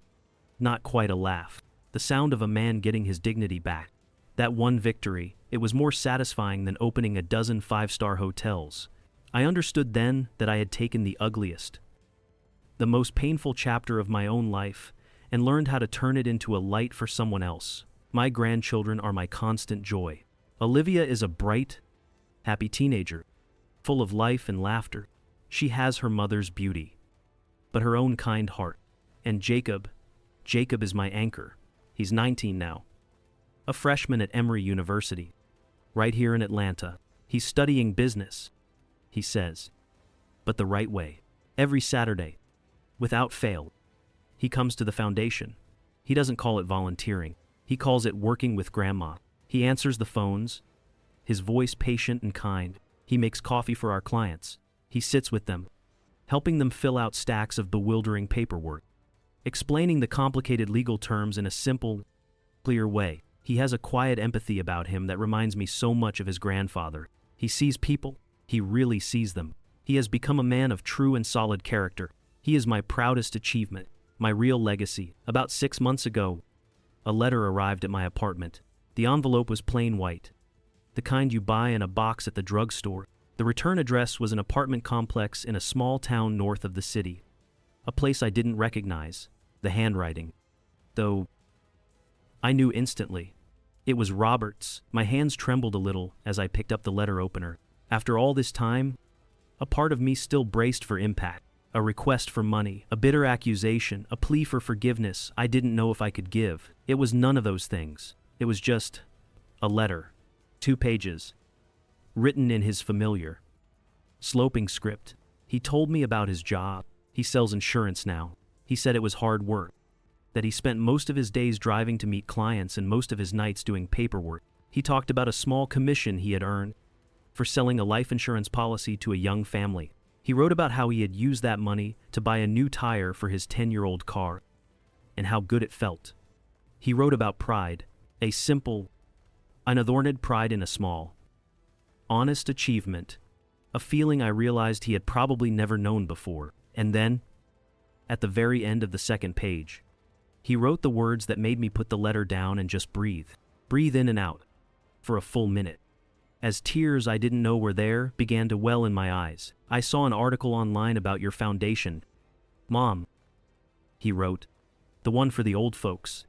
not quite a laugh. The sound of a man getting his dignity back. That one victory, it was more satisfying than opening a dozen five-star hotels. I understood then that I had taken the ugliest, the most painful chapter of my own life, and learned how to turn it into a light for someone else. My grandchildren are my constant joy. Olivia is a bright, happy teenager, full of life and laughter. She has her mother's beauty, but her own kind heart. And Jacob is my anchor. He's 19 now, a freshman at Emory University, right here in Atlanta. He's studying business, he says, but the right way. Every Saturday, without fail, he comes to the foundation. He doesn't call it volunteering. He calls it working with Grandma. He answers the phones, his voice patient and kind. He makes coffee for our clients. He sits with them, helping them fill out stacks of bewildering paperwork, explaining the complicated legal terms in a simple, clear way. He has a quiet empathy about him that reminds me so much of his grandfather. He sees people. He really sees them. He has become a man of true and solid character. He is my proudest achievement, my real legacy. About 6 months ago, a letter arrived at my apartment. The envelope was plain white, the kind you buy in a box at the drugstore. The return address was an apartment complex in a small town north of the city, a place I didn't recognize. The handwriting, though, I knew instantly. It was Robert's. My hands trembled a little as I picked up the letter opener. After all this time, a part of me still braced for impact. A request for money, a bitter accusation, a plea for forgiveness I didn't know if I could give. It was none of those things. It was just a letter, 2 pages, written in his familiar, sloping script. He told me about his job. He sells insurance now. He said it was hard work, that he spent most of his days driving to meet clients and most of his nights doing paperwork. He talked about a small commission he had earned for selling a life insurance policy to a young family. He wrote about how he had used that money to buy a new tire for his 10-year-old car, and how good it felt. He wrote about pride, a simple, unadorned pride in a small, honest achievement, a feeling I realized he had probably never known before. And then, at the very end of the second page, he wrote the words that made me put the letter down and just breathe in and out, for a full minute. As tears I didn't know were there began to well in my eyes. I saw an article online about your foundation. Mom, he wrote, the one for the old folks.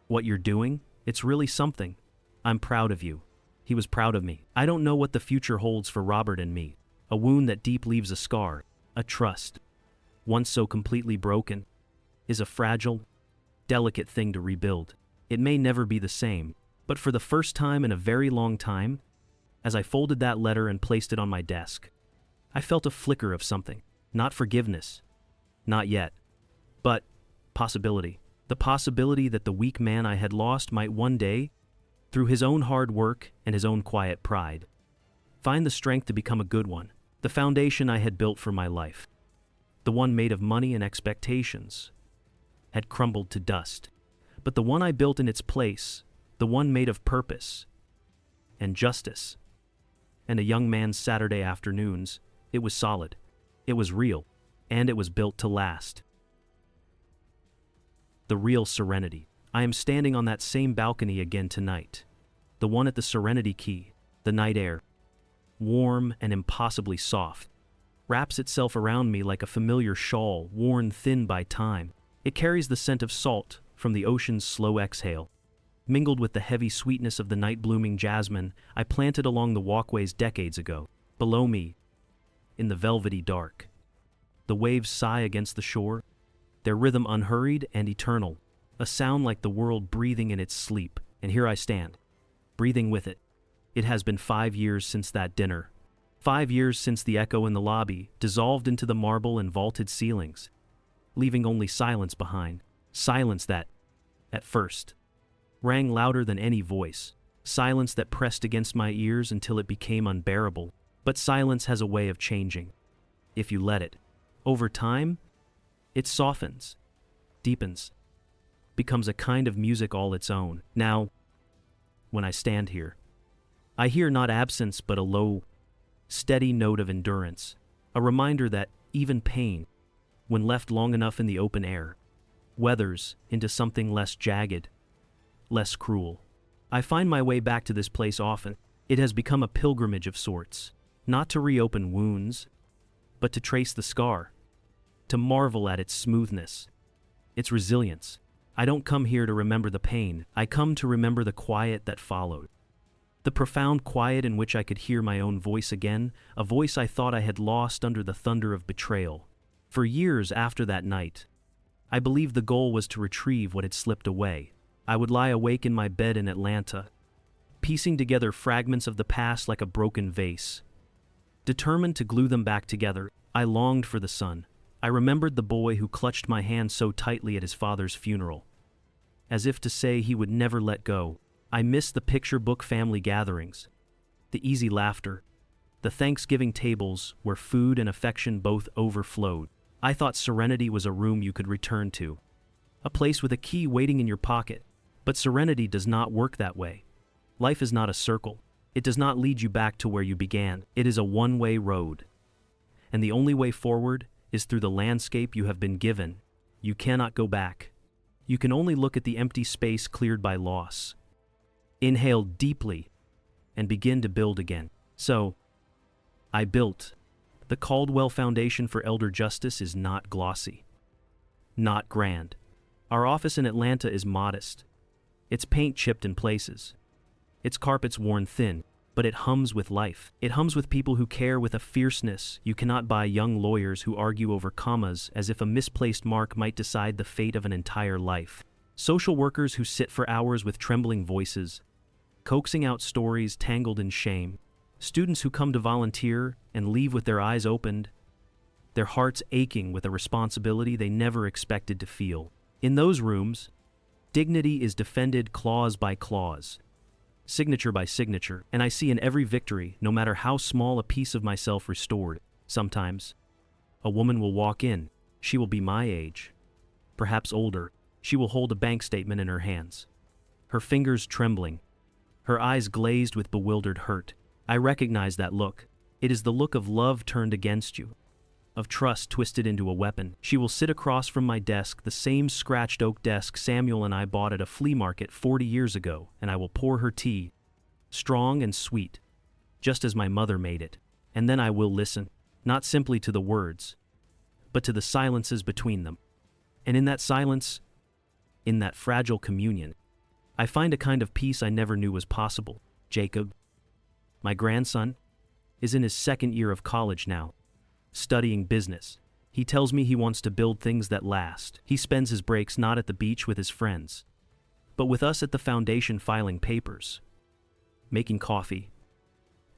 What you're doing, it's really something. I'm proud of you. He was proud of me. I don't know what the future holds for Robert and me. A wound that deep leaves a scar. A trust, once so completely broken, is a fragile, delicate thing to rebuild. It may never be the same, but for the first time in a very long time, as I folded that letter and placed it on my desk, I felt a flicker of something. Not forgiveness. Not yet. But possibility. The possibility that the weak man I had lost might one day, through his own hard work and his own quiet pride, find the strength to become a good one. The foundation I had built for my life, the one made of money and expectations, had crumbled to dust. But the one I built in its place, the one made of purpose and justice and a young man's Saturday afternoons, it was solid, it was real, and it was built to last. The Real Serenity. I am standing on that same balcony again tonight. The one at the Serenity Key. The night air, warm and impossibly soft, wraps itself around me like a familiar shawl worn thin by time. It carries the scent of salt from the ocean's slow exhale. Mingled with the heavy sweetness of the night-blooming jasmine I planted along the walkways decades ago. Below me, in the velvety dark, the waves sigh against the shore, their rhythm unhurried and eternal, a sound like the world breathing in its sleep. And here I stand, breathing with it. It has been 5 years since that dinner. 5 years since the echo in the lobby dissolved into the marble and vaulted ceilings, leaving only silence behind. Silence that, at first, rang louder than any voice. Silence that pressed against my ears until it became unbearable. But silence has a way of changing, if you let it. Over time, it softens, deepens, becomes a kind of music all its own. Now, when I stand here, I hear not absence but a low, steady note of endurance, a reminder that even pain, when left long enough in the open air, weathers into something less jagged, less cruel. I find my way back to this place often. It has become a pilgrimage of sorts, not to reopen wounds, but to trace the scar, to marvel at its smoothness, its resilience. I don't come here to remember the pain. I come to remember the quiet that followed. The profound quiet in which I could hear my own voice again, a voice I thought I had lost under the thunder of betrayal. For years after that night, I believed the goal was to retrieve what had slipped away. I would lie awake in my bed in Atlanta, piecing together fragments of the past like a broken vase. Determined to glue them back together, I longed for the sun. I remembered the boy who clutched my hand so tightly at his father's funeral, as if to say he would never let go. I missed the picture book family gatherings, the easy laughter, the Thanksgiving tables where food and affection both overflowed. I thought serenity was a room you could return to, a place with a key waiting in your pocket. But serenity does not work that way. Life is not a circle. It does not lead you back to where you began. It is a one-way road. And the only way forward is through the landscape you have been given. You cannot go back. You can only look at the empty space cleared by loss. Inhale deeply and begin to build again. So, I built. The Caldwell Foundation for Elder Justice is not glossy, not grand. Our office in Atlanta is modest. Its paint chipped in places, its carpets worn thin, but it hums with life. It hums with people who care with a fierceness you cannot buy, young lawyers who argue over commas as if a misplaced mark might decide the fate of an entire life. Social workers who sit for hours with trembling voices, coaxing out stories tangled in shame. Students who come to volunteer and leave with their eyes opened, their hearts aching with a responsibility they never expected to feel. In those rooms, dignity is defended clause by clause, signature by signature, and I see in every victory, no matter how small, a piece of myself restored. Sometimes, a woman will walk in. She will be my age, perhaps older. She will hold a bank statement in her hands, her fingers trembling, her eyes glazed with bewildered hurt. I recognize that look. It is the look of love turned against you, of trust twisted into a weapon. She will sit across from my desk, the same scratched oak desk Samuel and I bought at a flea market 40 years ago, and I will pour her tea, strong and sweet, just as my mother made it. And then I will listen, not simply to the words, but to the silences between them. And in that silence, in that fragile communion, I find a kind of peace I never knew was possible. Jacob, my grandson, is in his second year of college now, studying business. He tells me he wants to build things that last. He spends his breaks not at the beach with his friends, but with us at the foundation filing papers, making coffee,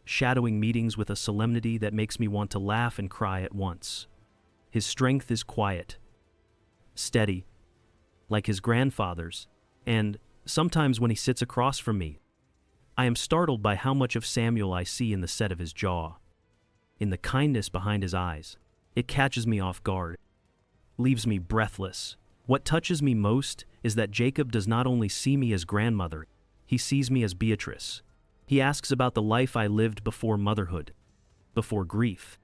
shadowing meetings with a solemnity that makes me want to laugh and cry at once. His strength is quiet, steady, like his grandfather's, and sometimes when he sits across from me, I am startled by how much of Samuel I see in the set of his jaw, in the kindness behind his eyes. It catches me off guard, leaves me breathless. What touches me most is that Jacob does not only see me as grandmother, he sees me as Beatrice. He asks about the life I lived before motherhood, before grief,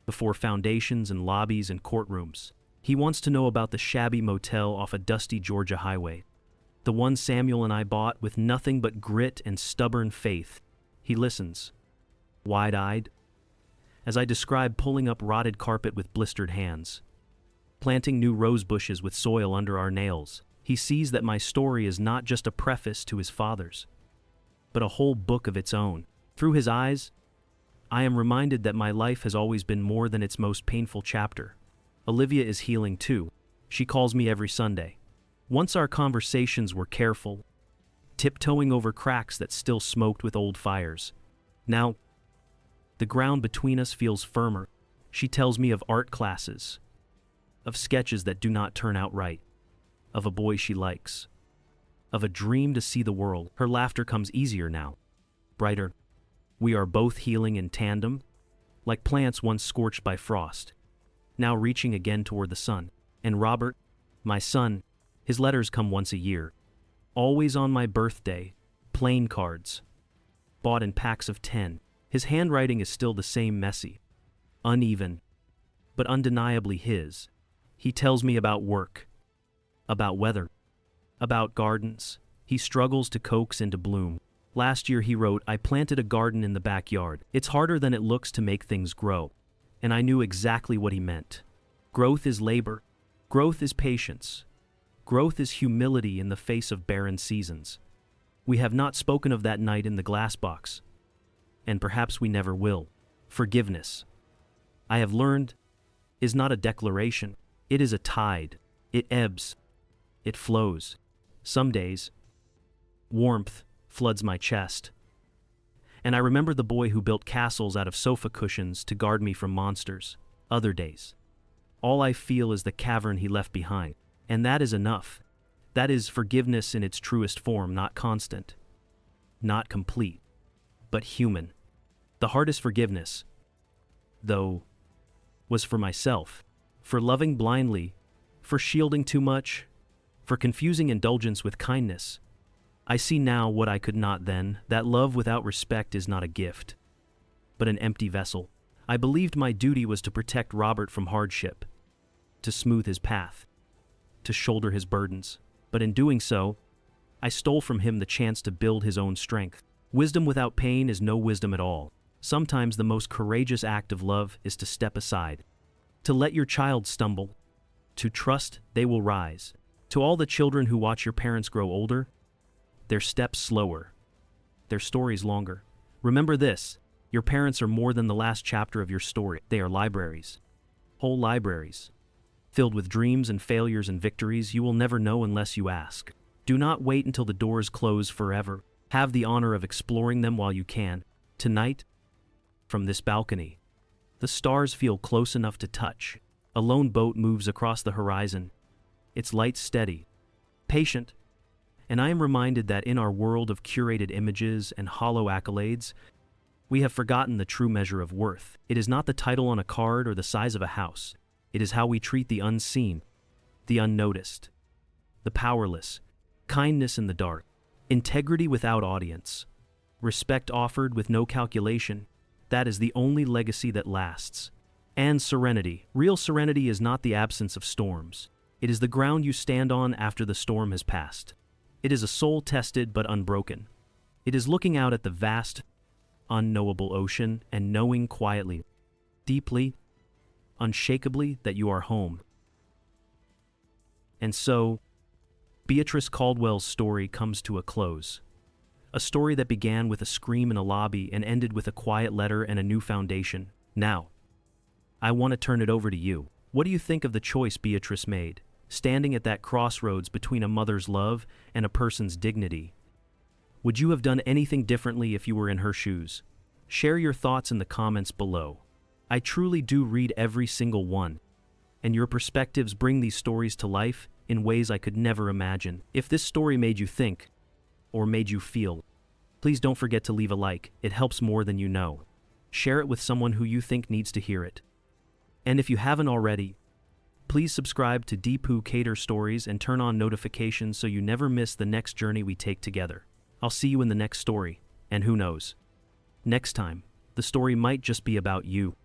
before foundations and lobbies and courtrooms. He wants to know about the shabby motel off a dusty Georgia highway, the one Samuel and I bought with nothing but grit and stubborn faith. He listens, wide-eyed, as I describe pulling up rotted carpet with blistered hands, planting new rose bushes with soil under our nails. He sees that my story is not just a preface to his father's, but a whole book of its own. Through his eyes, I am reminded that my life has always been more than its most painful chapter. Olivia is healing too. She calls me every Sunday. Once our conversations were careful, tiptoeing over cracks that still smoked with old fires. Now, the ground between us feels firmer. She tells me of art classes, of sketches that do not turn out right, of a boy she likes, of a dream to see the world. Her laughter comes easier now, brighter. We are both healing in tandem, like plants once scorched by frost, now reaching again toward the sun. And Robert, my son, his letters come once a year, always on my birthday, plain cards, bought in packs of 10. His handwriting is still the same messy, uneven, but undeniably his. He tells me about work, about weather, about gardens. He struggles to coax into bloom. Last year he wrote, "I planted a garden in the backyard. It's harder than it looks to make things grow." And I knew exactly what he meant. Growth is labor. Growth is patience. Growth is humility in the face of barren seasons. We have not spoken of that night in the glass box, and perhaps we never will. Forgiveness, I have learned, is not a declaration. It is a tide. It ebbs. It flows. Some days, warmth floods my chest, and I remember the boy who built castles out of sofa cushions to guard me from monsters. Other days, all I feel is the cavern he left behind, and that is enough. That is forgiveness in its truest form, not constant, not complete, but human. The hardest forgiveness, though, was for myself, for loving blindly, for shielding too much, for confusing indulgence with kindness. I see now what I could not then, that love without respect is not a gift, but an empty vessel. I believed my duty was to protect Robert from hardship, to smooth his path, to shoulder his burdens. But in doing so, I stole from him the chance to build his own strength. Wisdom without pain is no wisdom at all. Sometimes the most courageous act of love is to step aside, to let your child stumble, to trust they will rise. To all the children who watch your parents grow older, their steps slower, their stories longer. Remember this, your parents are more than the last chapter of your story. They are libraries, whole libraries, filled with dreams and failures and victories you will never know unless you ask. Do not wait until the doors close forever. Have the honor of exploring them while you can. Tonight, from this balcony, the stars feel close enough to touch. A lone boat moves across the horizon, its light steady, patient, and I am reminded that in our world of curated images and hollow accolades, we have forgotten the true measure of worth. It is not the title on a card or the size of a house. It is how we treat the unseen, the unnoticed, the powerless, kindness in the dark, integrity without audience, respect offered with no calculation. That is the only legacy that lasts. And serenity. Real serenity is not the absence of storms. It is the ground you stand on after the storm has passed. It is a soul tested but unbroken. It is looking out at the vast, unknowable ocean and knowing quietly, deeply, unshakably that you are home. And so, Beatrice Caldwell's story comes to a close. A story that began with a scream in a lobby and ended with a quiet letter and a new foundation. Now, I want to turn it over to you. What do you think of the choice Beatrice made, standing at that crossroads between a mother's love and a person's dignity? Would you have done anything differently if you were in her shoes? Share your thoughts in the comments below. I truly do read every single one, and your perspectives bring these stories to life in ways I could never imagine. If this story made you think, or made you feel, please don't forget to leave a like. It helps more than you know. Share it with someone who you think needs to hear it. And if you haven't already, please subscribe to Deepu Cater Stories and turn on notifications so you never miss the next journey we take together. I'll see you in the next story, and who knows? Next time, the story might just be about you.